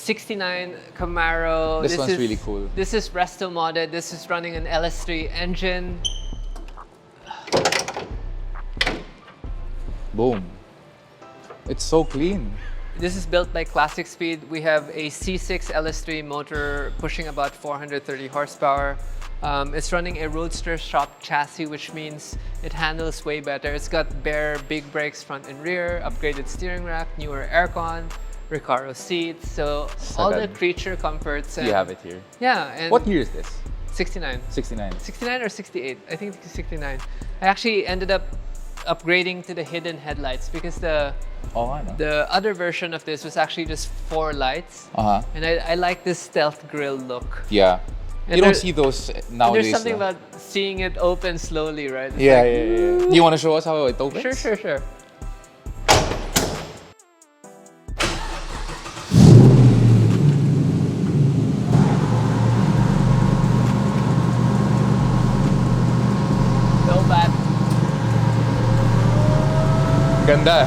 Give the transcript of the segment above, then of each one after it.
'69 Camaro. This one's really cool. This is resto modded. This is running an LS3 engine. Boom. It's so clean. This is built by Classic Speed. We have a C6 LS3 motor pushing about 430 horsepower. It's running a Roadster shop chassis, which means it handles way better. It's got bare big brakes front and rear, upgraded steering rack, newer aircon, Recaro seats. So all the creature comforts. You have it here. Yeah. And What year is this? 69. 69. 69 or 68? I think it's 69. I actually ended up upgrading to the hidden headlights because the other version of this was actually just 4 lights. And I like this stealth grille look. Yeah. And you don't see those nowadays. There's something about seeing it open slowly, right? It's yeah, like, yeah. Do you want to show us how it opens? Sure. So bad. Ganda.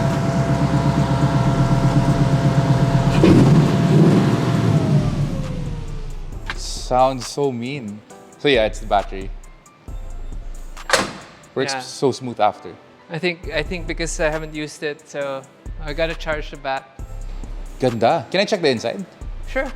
Sounds so mean. So yeah, it's the battery. Works so smooth after. I think because I haven't used it, so I gotta charge the bat. Ganda. Can I check the inside? Sure.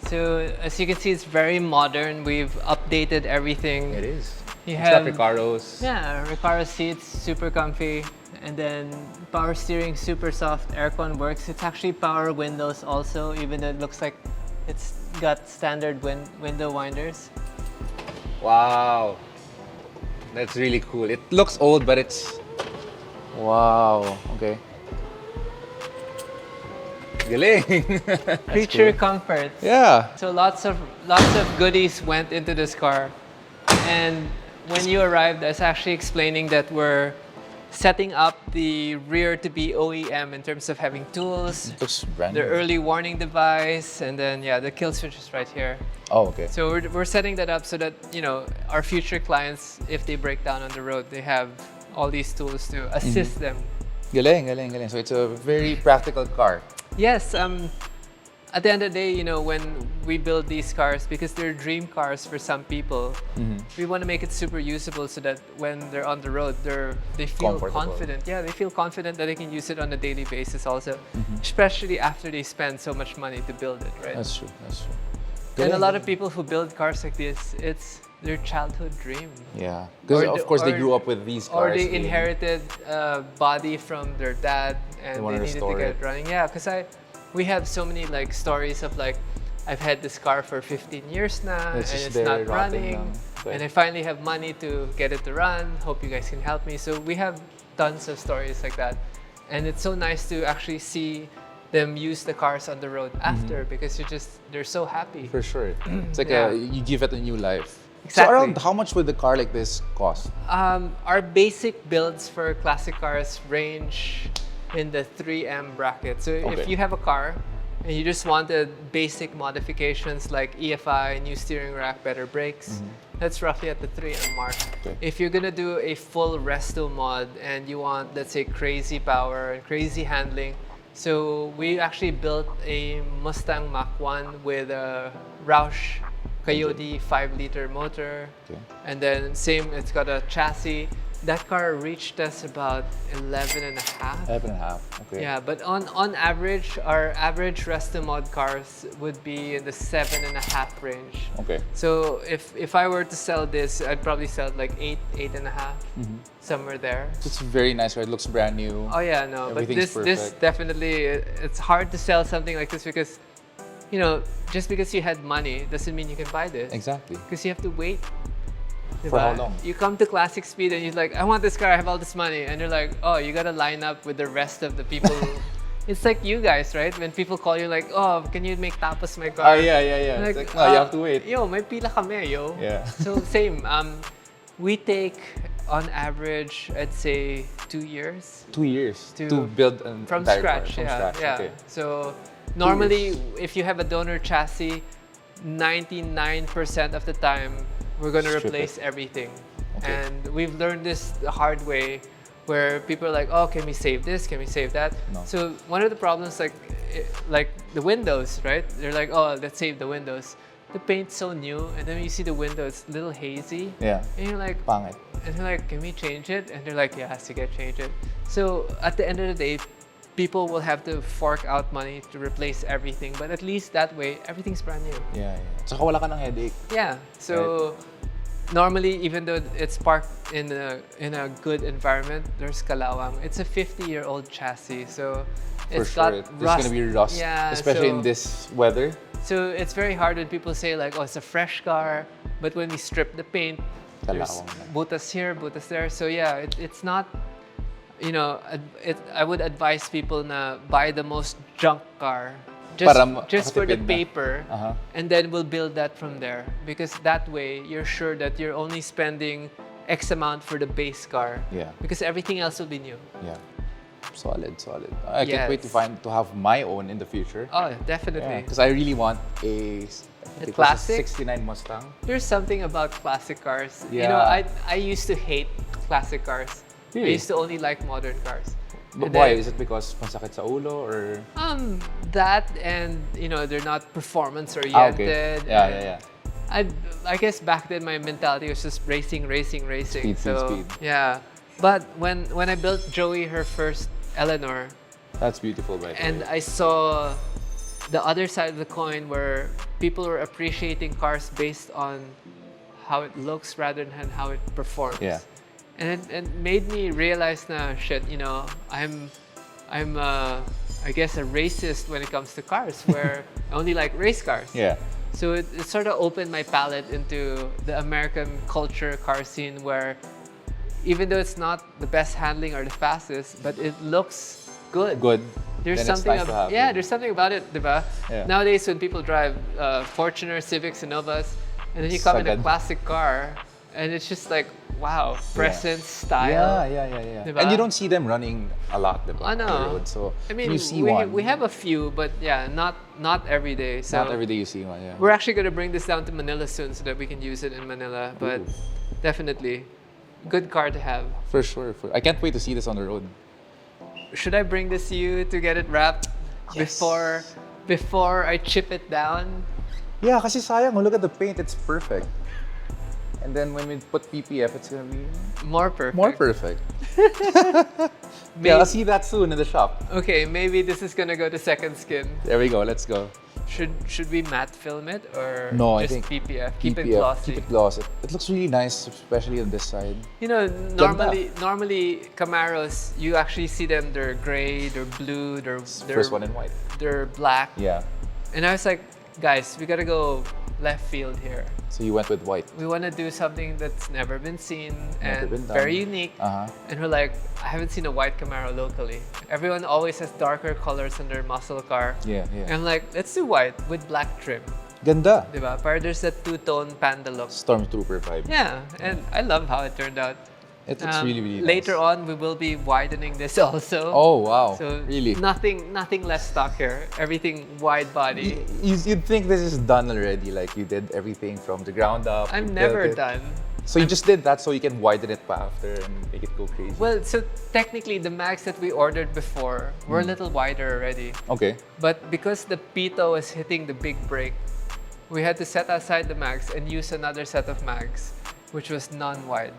So as you can see, it's very modern. We've updated everything. It is. You It's have got Recaros. Yeah, Recaro seats, super comfy, and then power steering, super soft. Aircon works. It's actually power windows also, even though it looks like it's got standard window winders. Wow. That's really cool. It looks old, but it's... Wow. Okay. Galing. Creature comfort. Yeah. So lots of goodies went into this car, and when you arrived, I was actually explaining that we're setting up the rear to be OEM in terms of having tools, It looks brand the new. early warning device, and then the kill switch is right here. Oh, okay. So we're setting that up so that our future clients, if they break down on the road, they have all these tools to assist them. Galing, galing, galing. So it's a very practical car. Yes. At the end of the day, when we build these cars, because they're dream cars for some people, we want to make it super usable so that when they're on the road, they feel confident. Yeah, they feel confident that they can use it on a daily basis also, especially after they spend so much money to build it, right? That's true, that's true. And a lot of people who build cars like this, it's their childhood dream. Yeah, because of course they grew up with these cars. Or they inherited a body from their dad and they needed to get it running. Yeah, because we have so many stories of I've had this car for 15 years now and it's not running, and I finally have money to get it to run. Hope you guys can help me. So we have tons of stories like that, and it's so nice to actually see them use the cars on the road after, because they're so happy. For sure, it's like you give it a new life. Exactly. So around how much would the car like this cost? Our basic builds for classic cars range in the 3M bracket. So if you have a car and you just wanted basic modifications like EFI, new steering rack, better brakes, that's roughly at the 3M mark. Okay. If you're gonna do a full resto mod and you want, let's say, crazy power and crazy handling, so we actually built a Mustang Mach-1 with a Roush Coyote 5-liter motor, and then it's got a chassis. That car reached us about 11 and a half. 11 and a half, okay. Yeah, but on average, our average resto mod cars would be in the 7.5 range. Okay. So if I were to sell this, I'd probably sell it like 8.5, somewhere there. It's a very nice car. It looks brand new. Oh yeah, no, but this perfect. definitely, it's hard to sell something like this because, just because you had money doesn't mean you can buy this. Exactly. Because you have to wait. For how long? You come to Classic Speed and you're like, I want this car, I have all this money. And you're like, oh, you gotta line up with the rest of the people. It's like you guys, right? When people call you like, oh, can you make tapas my car? Oh, yeah. Like, it's like, no, you have to wait. Yo, may pila kami, yo. Yeah. So same. We take, on average, I'd say 2 years. 2 years to build an from entire scratch. car. From scratch. Okay. So normally, if you have a donor chassis, 99% of the time, we're going to replace everything. Okay. And we've learned this the hard way where people are like, oh, can we save this? Can we save that? No. So one of the problems, like the windows, right? They're like, oh, let's save the windows. The paint's so new, and then when you see the window, it's a little hazy. Yeah. And you're like, Pangit. and they're like, can we change it? And they're like, yeah, you can change it. So at the end of the day, people will have to fork out money to replace everything, but at least that way, everything's brand new. Yeah. Tsaka wala ka ng headache. Yeah. So normally, even though it's parked in a good environment, there's kalawang. It's a 50-year-old chassis, so it's got rust. There's gonna be rust, especially in this weather. So it's very hard when people say like, oh, it's a fresh car, but when we strip the paint, there's butas here, butas there. So yeah, it's not, you know, I would advise people to buy the most junk car just for the paper, and then we'll build that from there. Because that way, you're sure that you're only spending X amount for the base car. Yeah. Because everything else will be new. Yeah. Solid. I can't wait to have my own in the future. Oh, definitely. Because I really want a classic 69 Mustang. There's something about classic cars. Yeah. You know, I used to hate classic cars. Really? I used to only like modern cars. But why? Is it because pansakit sa ulo or? That and you know they're not performance oriented. Okay. Yeah. I guess back then my mentality was just racing. Speed. Yeah. But when I built Joey her first Eleanor, that's beautiful, by the way. and I saw the other side of the coin where people were appreciating cars based on how it looks rather than how it performs. Yeah. And it made me realize na shit, you know, I'm I guess a racist when it comes to cars, where I only like race cars. Yeah. So it sort of opened my palette into the American culture car scene, where even though it's not the best handling or the fastest, but it looks good. There's then something it's nice to have, there's something about it, diba? Yeah. Nowadays when people drive Fortuner, Civics, and Novas, and then you come in a classic car, and it's just like, wow, presence, style. Yeah. Diba? And you don't see them running a lot, diba? I know. On the road. So I mean, you see one. we have a few, but yeah, not every day. So not every day you see one, yeah. we're actually going to bring this down to Manila soon so that we can use it in Manila. But definitely, good car to have. For sure. I can't wait to see this on the road. Should I bring this to you to get it wrapped before I chip it down? Yeah, kasi sayang. Look at the paint. It's perfect. And then when we put PPF, it's gonna be more perfect. Yeah, I'll see that soon in the shop. Okay, maybe this is gonna go to second skin. There we go. Let's go. Should we matte film it or no? Just I think PPF? Keep it glossy. Keep it glossy. It looks really nice, especially on this side. You know, normally Camaros, you actually see them. They're gray, they're blue, they're first one in white. They're black. Yeah. And I was like, guys, we gotta go left field here. So you went with white. We want to do something that's never been seen and been done. very unique. And we're like, I haven't seen a white Camaro locally. Everyone always has darker colors in their muscle car. Yeah. And I'm like, let's do white with black trim. Ganda. Diba? Para there's that two-tone panda look. Stormtrooper vibe. Yeah, and I love how it turned out. It looks really nice. Later on, we will be widening this also. Oh, wow. So really? Nothing less stock here. Everything wide body. You'd think this is done already, like you did everything from the ground up. I'm never done. So you just did that so you can widen it after and make it go crazy. Well, so technically the mags that we ordered before were a little wider already. Okay. But because the pito was hitting the big brake, we had to set aside the mags and use another set of mags, which was non-wide.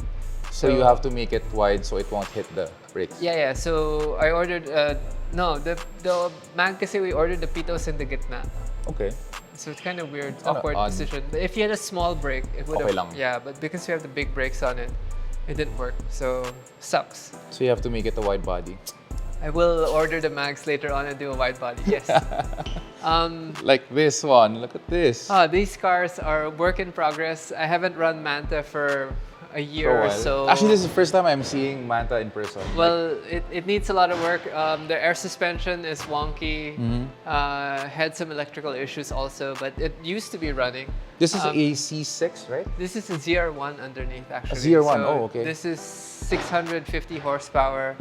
So you have to make it wide so it won't hit the brakes. Yeah. So I ordered the mag kasi we ordered the pitos in the gitna. Okay. So it's kind of weird, it's awkward decision. But if you had a small brake, it would have. lang. Yeah, but because we have the big brakes on it, it didn't work. So sucks. So you have to make it a wide body. I will order the mags later on and do a wide body. Yes. Like this one. Look at this. These cars are work in progress. I haven't run Manta for a year or so. Actually, this is the first time I'm seeing Manta in person. Well, it needs a lot of work. The air suspension is wonky. Had some electrical issues also, but it used to be running. This is a C6, right? This is a ZR1 underneath, actually. A ZR1, so okay. This is 650 horsepower.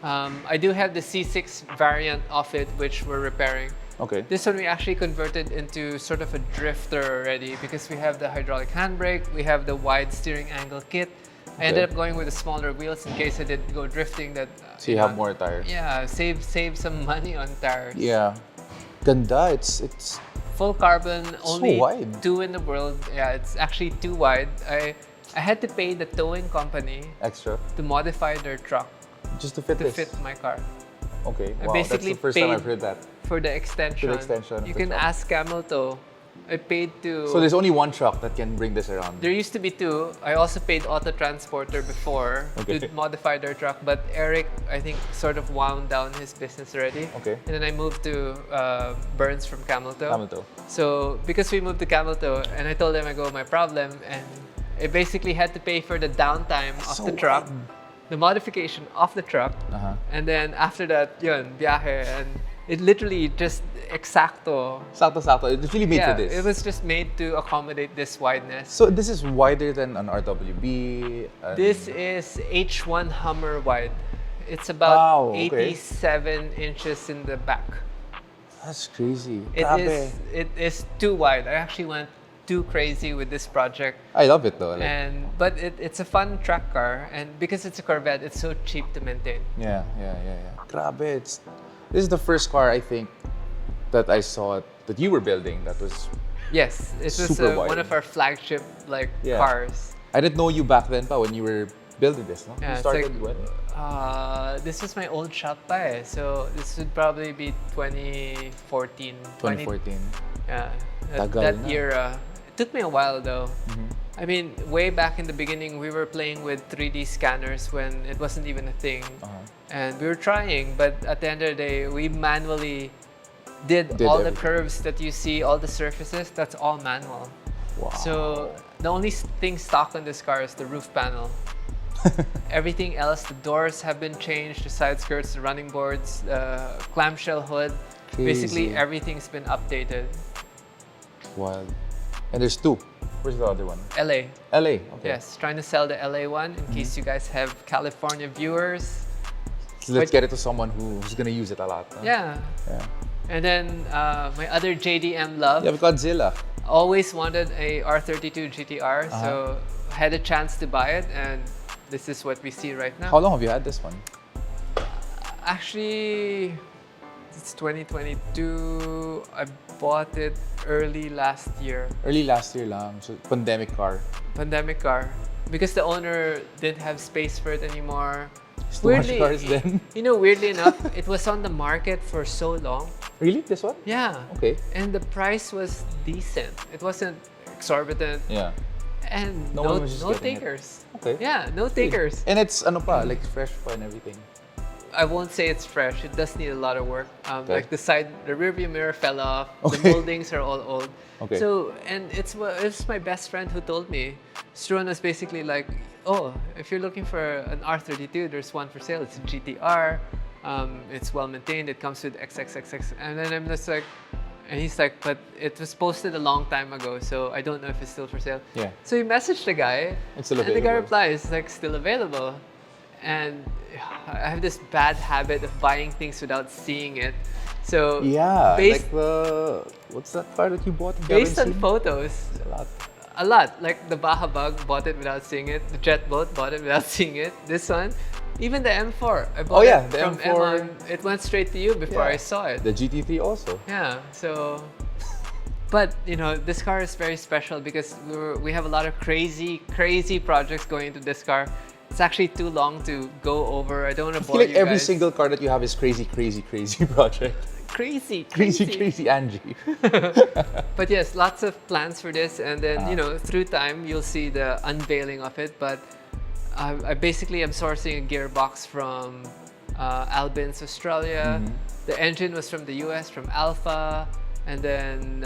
I do have the C6 variant of it, which we're repairing. Okay. This one we actually converted into sort of a drifter already because we have the hydraulic handbrake, we have the wide steering angle kit, I ended up going with the smaller wheels in case I did go drifting. That So you have more tires. Yeah, save some money on tires. Yeah. Ganda. It's Full carbon, only so wide. 2 in the world. Yeah, it's actually too wide. I had to pay the towing company extra to modify their truck just to fit to this. fit my car. Okay. I Wow. That's basically the first time paid I've heard that. For the extension. of You the can truck. ask Camaro. I paid to. So there's only one truck that can bring this around. There used to be 2. I also paid Auto Transporter before Okay. to modify their truck, but Eric, I think, sort of wound down his business already. Okay. And then I moved to Burns from Camilto. Camilto. So because we moved to Camilto, and I told them I go my problem, and I basically had to pay for the downtime of So the truck, wide. the modification of the truck, Uh-huh. and then after that, yun, biyahe, and it literally just exacto. Sakto. It's really made for this. It was just made to accommodate this wideness. So this is wider than an RWB. This is H1 Hummer wide. It's about Wow, okay. 87 inches in the back. That's crazy. It is too wide. I actually went too crazy with this project. I love it though. But it's a fun track car, and because it's a Corvette, it's so cheap to maintain. Yeah. Grabe. This is the first car I think that I saw that you were building that was. Yes, it was Super wide. one of our flagship Yeah. cars. I didn't know you back then pa when you were building this, no? Yeah, You it's started like- when? This was my old shop pa eh. So this would probably be 2014. 2014. Yeah, Tagal that na. era. It took me a while though. Mm-hmm. I mean, way back in the beginning, we were playing with 3D scanners when it wasn't even a thing. Uh-huh. And we were trying, but at the end of the day, we manually did Did all the everything. curves that you see, all the surfaces, that's all manual. Wow. So the only thing stock on this car is the roof panel. Everything else, the doors have been changed, the side skirts, the running boards, the clamshell hood. Basically, Crazy. everything's been updated. Wild. And there's 2. Where's the other one? LA. LA. Okay. Yes, trying to sell the LA one in case you guys have California viewers. So let's get it to someone who's gonna use it a lot. Huh? Yeah. Yeah. And then my other JDM love, You have Godzilla. always wanted a R32 GTR, Uh-huh. so had a chance to buy it, and this is what we see right now. How long have you had this one? Actually, it's 2022. I bought it early last year. Early last year lang. So pandemic car. Pandemic car. Because the owner didn't have space for it anymore. It's too much cars then. You know, weirdly enough, it was on the market for so long. Really? This one? Yeah. Okay. And the price was decent. It wasn't exorbitant. Yeah. And No one was just no getting it. takers. Okay. Yeah, no takers. And it's ano pa, like fresh pa and everything. I won't say it's fresh. It does need a lot of work. Okay. Like the rear view mirror fell off. Okay. The moldings are all old. Okay. So, and it's my best friend who told me. Struan was basically like, oh, if you're looking for an R32, there's one for sale. It's a GTR. It's well maintained. It comes with XXXX. And then I'm just like, and he's like, but it was posted a long time ago, so I don't know if it's still for sale. Yeah. So he messaged the guy. It's still And the guy available. replies, like, still available. And I have this bad habit of buying things without seeing it. So Yeah. based, Like what's that car that you bought? You based on haven't seen? photos, A lot. like the Baja Bug, bought it without seeing it. The Jet Boat, bought it without seeing it. This one, even the M4, I bought yeah, it the from M4. Emma. It went straight to you before Yeah. I saw it. The GT3 also. Yeah, so, but you know, this car is very special because we have a lot of crazy projects going into this car. It's actually too long to go over. I don't want to I bore feel like you every guys. single car that you have is crazy project. Crazy. Angie. But yes, lots of plans for this, and then you know, through time you'll see the unveiling of it. But I basically am sourcing a gearbox from Albins, Australia. The engine was from the US, from Alpha. And then,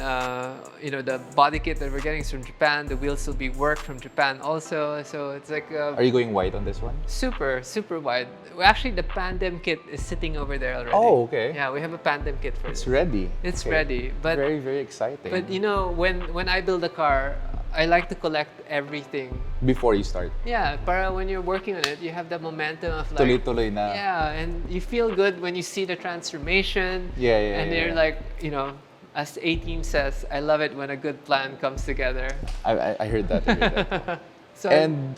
you know, the body kit that we're getting is from Japan. The wheels will be worked from Japan also. So it's like Are you going white on this one? super wide. Well, actually, the Pandem kit is sitting over there already. Oh, okay. Yeah, we have a Pandem kit for It's this. ready. It's Okay. ready. But Very exciting. but you know, when I build a car, I like to collect everything. Before you start. Yeah, para when you're working on it, you have the momentum of like Tuloy-tuloy na. yeah, and you feel good when you see the transformation. Yeah, And you're like, you know, as the A-Team says, I love it when a good plan comes together. I heard that. So And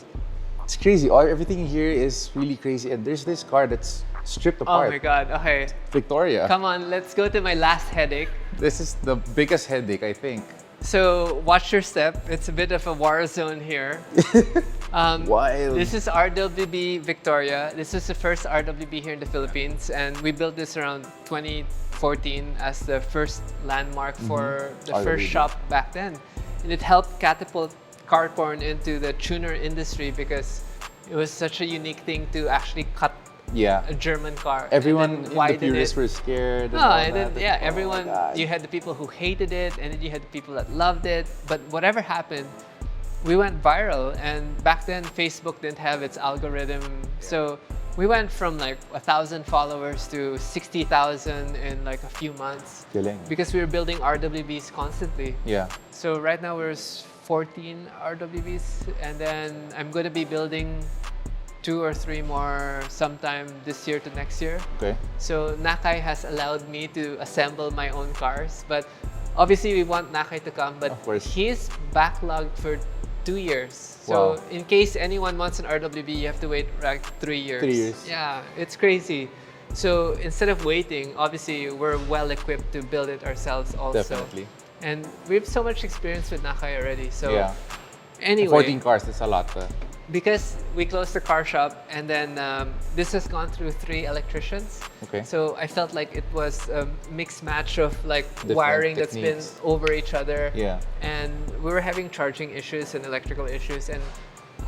It's crazy. Everything here is really crazy. And there's this car that's stripped apart. Oh my God, okay. Victoria. Come on, let's go to my last headache. This is the biggest headache, I think. So watch your step. It's a bit of a war zone here. Wild. This is RWB Victoria. This is the first RWB here in the Philippines, and we built this around 2014 as the first landmark for the first RWB. shop back then. And it helped catapult car porn into the tuner industry because it was such a unique thing to actually cut a German car. Everyone and in then the widen purists it. were scared. No, all and then, that. yeah, Oh my everyone, God. you had the people who hated it, and then you had the people that loved it. But whatever happened, we went viral. And back then, Facebook didn't have its algorithm. So we went from like 1,000 followers to 60,000 in like a few months. Galing. Because we were building RWBs constantly. Yeah. So right now, we're 14 RWBs. And then I'm going to be building 2 or 3 more sometime this year to next year. Okay. So Nakai has allowed me to assemble my own cars, but obviously we want Nakai to come, but Of course. he's backlogged for 2 years. So Wow. in case anyone wants an RWB, you have to wait like 3 years. 3 years. Yeah, it's crazy. So instead of waiting, obviously we're well equipped to build it ourselves also. Definitely. And we have so much experience with Nakai already. So Yeah. anyway, 14 cars, that's a lot. because we closed the car shop, and then this has gone through 3 electricians. Okay. So I felt like it was a mixed match of like Different wiring that's been techniques. over each other. Yeah. And we were having charging issues and electrical issues, and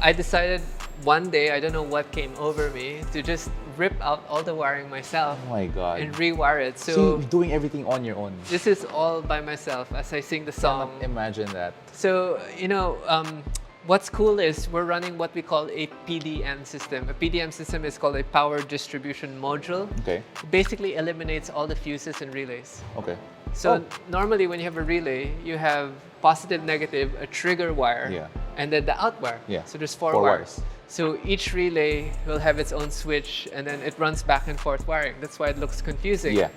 I decided one day, I don't know what came over me, to just rip out all the wiring myself Oh my God. and rewire it. So So you're doing everything on your own. this is all by myself as I sing the song. Cannot imagine that. So, you know, what's cool is we're running what we call a PDM system. A PDM system is called a power distribution module. Okay. It basically eliminates all the fuses and relays. Okay. So normally when you have a relay, you have positive, negative, a trigger wire, Yeah. and then the out wire. Yeah. So there's 4 4 wires. wires. So each relay will have its own switch, and then it runs back and forth wiring. That's why it looks confusing. Yeah.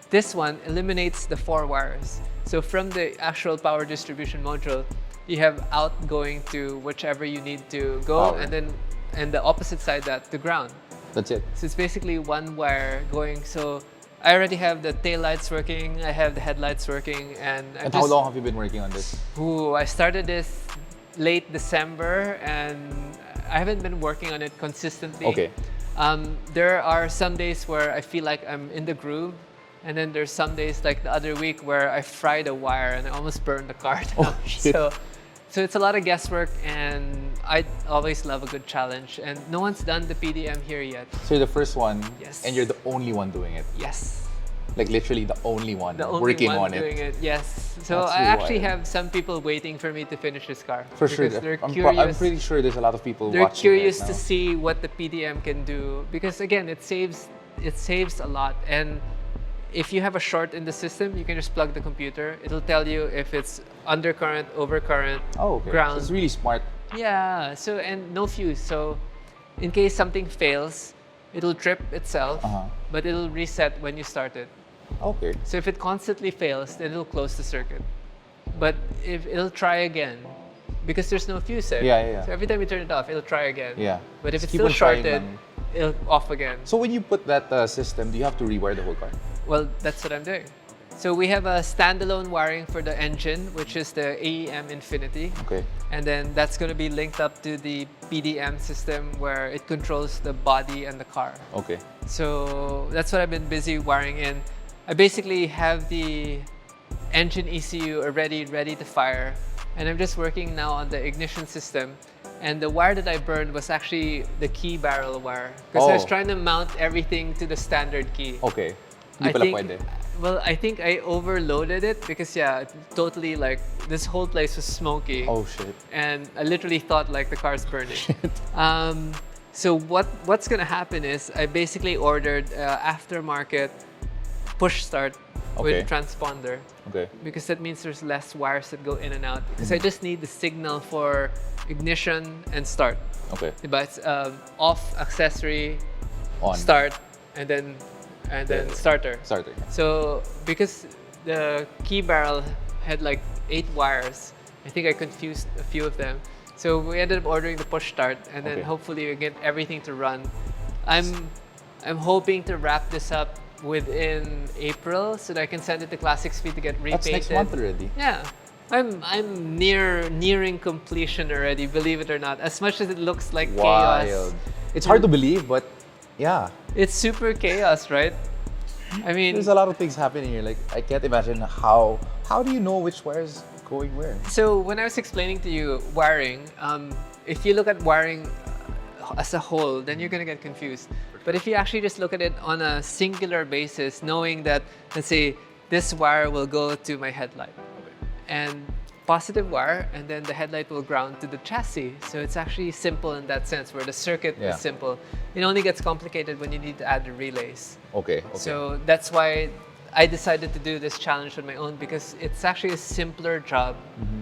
This one eliminates the 4 wires. So from the actual power distribution module, you have out going to whichever you need to go, Power. and then the opposite side that to ground. That's it. So it's basically one wire going. So I already have the tail lights working, I have the headlights working, and And how long have you been working on this? I started this late December, and I haven't been working on it consistently. Okay. There are some days where I feel like I'm in the groove, and then there's some days like the other week where I fried a wire and I almost burned the car down. Oh, shit. So it's a lot of guesswork, and I always love a good challenge. And no one's done the PDM here yet. So you're the first one, Yes. and you're the only one doing it. Yes. Like literally the only one The only working one on doing it. it. Yes. So That's I really actually wild. have some people waiting for me to finish this car. For sure. because they're I'm curious. pretty sure there's a lot of people They're watching curious right to now. see what the PDM can do, because again, it saves a lot. And if you have a short in the system, you can just plug the computer. It'll tell you if it's undercurrent, overcurrent, Oh, okay. ground. So it's really smart. Yeah. So, and no fuse. So in case something fails, it'll trip itself, but it'll reset when you start it. Okay. So if it constantly fails, then it'll close the circuit. But if it'll try again, because there's no fuse there. Yeah, yeah, yeah. So every time you turn it off, it'll try again. Yeah. But if Just it's keep still on trying shorted, lang. it'll off again. So when you put that system, do you have to rewire the whole car? Well, that's what I'm doing. So we have a standalone wiring for the engine, which is the AEM Infinity. Okay. And then that's going to be linked up to the PDM system where it controls the body and the car. Okay. So that's what I've been busy wiring in. I basically have the engine ECU already ready to fire, and I'm just working now on the ignition system. And the wire that I burned was actually the key barrel wire, because I was Oh. trying to mount everything to the standard key. Okay. Hindi pala pwede. Well, I think I overloaded it because totally like this whole place was smoky. Oh shit. And I literally thought like the car's burning. So what's gonna happen is I basically ordered aftermarket push start Okay. with transponder, Okay. because that means there's less wires that go in and out. Because I just need the signal for ignition and start. Okay. But it's off, accessory, On. start, and then starter. Starter. So because the key barrel had like 8 wires, I think I confused a few of them. So we ended up ordering the push start, and then hopefully we get everything to run. I'm hoping to wrap this up within April so that I can send it to Classic Speed to get repainted. That's next month already. Yeah. I'm nearing completion already, believe it or not. As much as it looks like chaos. It's hard to believe, but yeah. It's super chaos, right? I mean, there's a lot of things happening here. Like, I can't imagine how do you know which wires going where? So when I was explaining to you wiring, if you look at wiring as a whole, then you're gonna get confused. But if you actually just look at it on a singular basis, knowing that, let's say, this wire will go to my headlight, and positive wire, and then the headlight will ground to the chassis. So it's actually simple in that sense, where the circuit is simple. It only gets complicated when you need to add the relays. Okay. So that's why I decided to do this challenge on my own, because it's actually a simpler job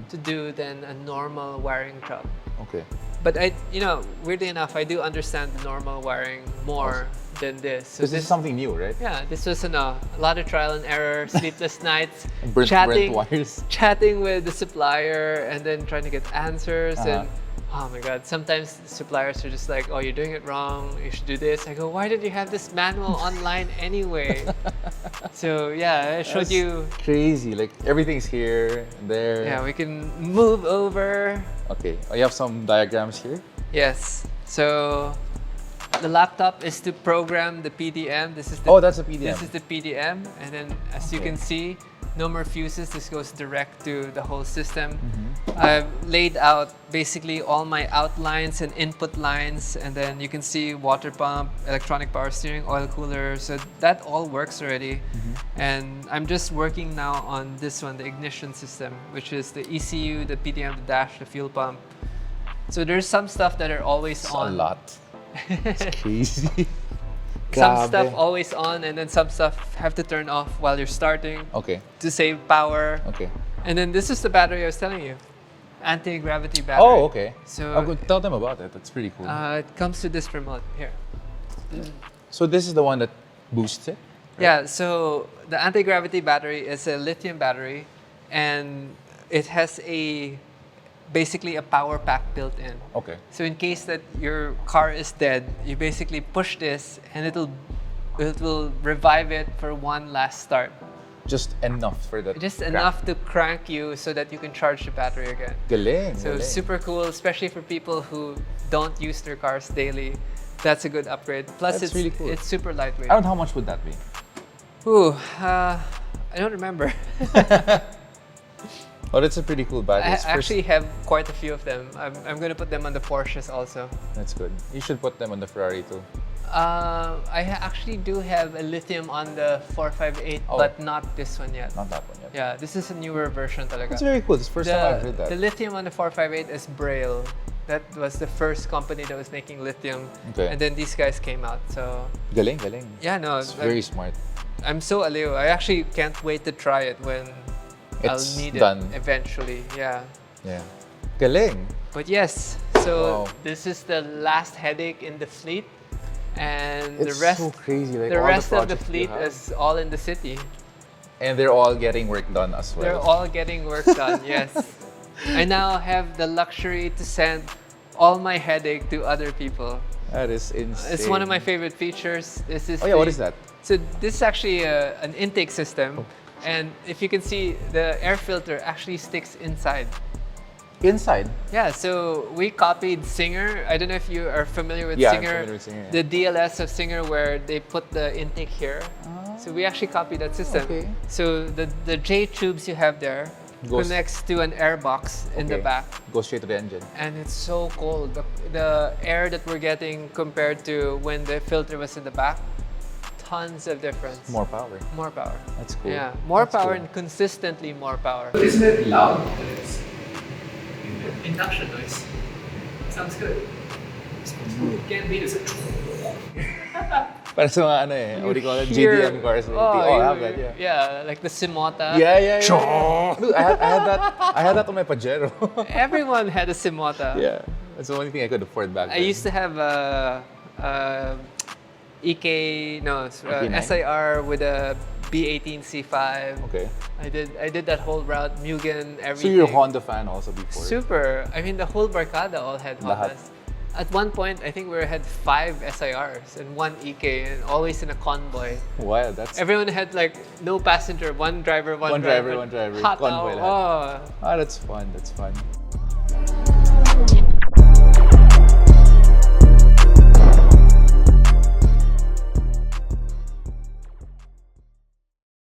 to do than a normal wiring job. Okay. But weirdly enough, I do understand the normal wiring more than this. So this is something new, right? Yeah, this was a lot of trial and error, sleepless nights, burnt wires. Chatting with the supplier, and then trying to get answers. And oh my God, sometimes suppliers are just like, "Oh, you're doing it wrong. You should do this." I go, "Why did you have this manual online anyway?" So yeah, I showed you. Crazy, like everything's here, there. Yeah, we can move over. Okay, you have some diagrams here? Yes. So the laptop is to program the PDM. This is that's a PDM. This is the PDM, and then as you can see, no more fuses. This goes direct to the whole system. I've laid out basically all my outlines and input lines, and then you can see water pump, electronic power steering, oil cooler. So that all works already. And I'm just working now on this one, the ignition system, which is the ECU, the PDM, the dash, the fuel pump. So there's some stuff that are always on. A lot. It's crazy. Some stuff always on, and then some stuff have to turn off while you're starting. Okay. To save power. Okay. And then this is the battery I was telling you. Anti-gravity battery. Oh, okay. So tell them about it. That's pretty cool. it comes with this remote here. So this is the one that boosts it? Right? Yeah, so the anti-gravity battery is a lithium battery, and it has basically a power pack built in. Okay. So in case that your car is dead, you basically push this, and it will revive it for one last start. Just enough for that. Just enough to crank you so that you can charge the battery again. Galing. So super cool, especially for people who don't use their cars daily. That's a good upgrade. Plus, it's really cool. It's super lightweight. I don't know how much would that be. Ooh, I don't remember. Oh, that's a pretty cool battery. I actually have quite a few of them. I'm going to put them on the Porsches also. That's good. You should put them on the Ferrari too. I actually do have a lithium on the 458, but not this one yet. Not that one yet. Yeah, this is a newer version talaga. It's very cool. It's the first time I've heard that. The lithium on the 458 is Braille. That was the first company that was making lithium. Okay. And then these guys came out, so... Galing. Yeah, no. It's very smart. I'm so aliw. I actually can't wait to try it when I'll need it eventually. Yeah. Yeah. Galing. But yes, so this is the last headache in the fleet. And it's the rest, so crazy. Like the rest of the fleet is all in the city. And they're all getting work done as well. They're all getting work done, yes. I now have the luxury to send all my headache to other people. That is insane. It's one of my favorite features. This is what is that? So this is actually an intake system. And if you can see, the air filter actually sticks inside. Inside? Yeah, so we copied Singer. I don't know if you are familiar with Singer. Singer. I'm familiar with Singer. The DLS of Singer, where they put the intake here. So we actually copied that system. Okay. So the J tubes you have there connects to an air box in the back. Goes straight to the engine. And it's so cold. The air that we're getting compared to when the filter was in the back, tons of difference. More power. More power. That's cool. Yeah, more power and consistently more power. But isn't it loud? Induction noise. Sounds good. Can't beat it. Para sa mga what do you call it? GDM cars. Oh, I have that, yeah. Yeah, like the Simota. Yeah. Dude, I had that on my Pajero. Everyone had a Simota. Yeah, that's the only thing I could afford back then. I used to have a SIR with a B18 C5. Okay. I did that whole route, Mugen, everything. So you're a Honda fan also before? Super. I mean, the whole Barkada all had Lahat. Hondas. At one point, I think we had 5 SIRs and 1 EK, and always in a convoy. Wow, that's... Everyone had like no passenger, one driver, one driver, driver. one driver. Hot Convoy now. lahat. Ah, that's fun. That's fun.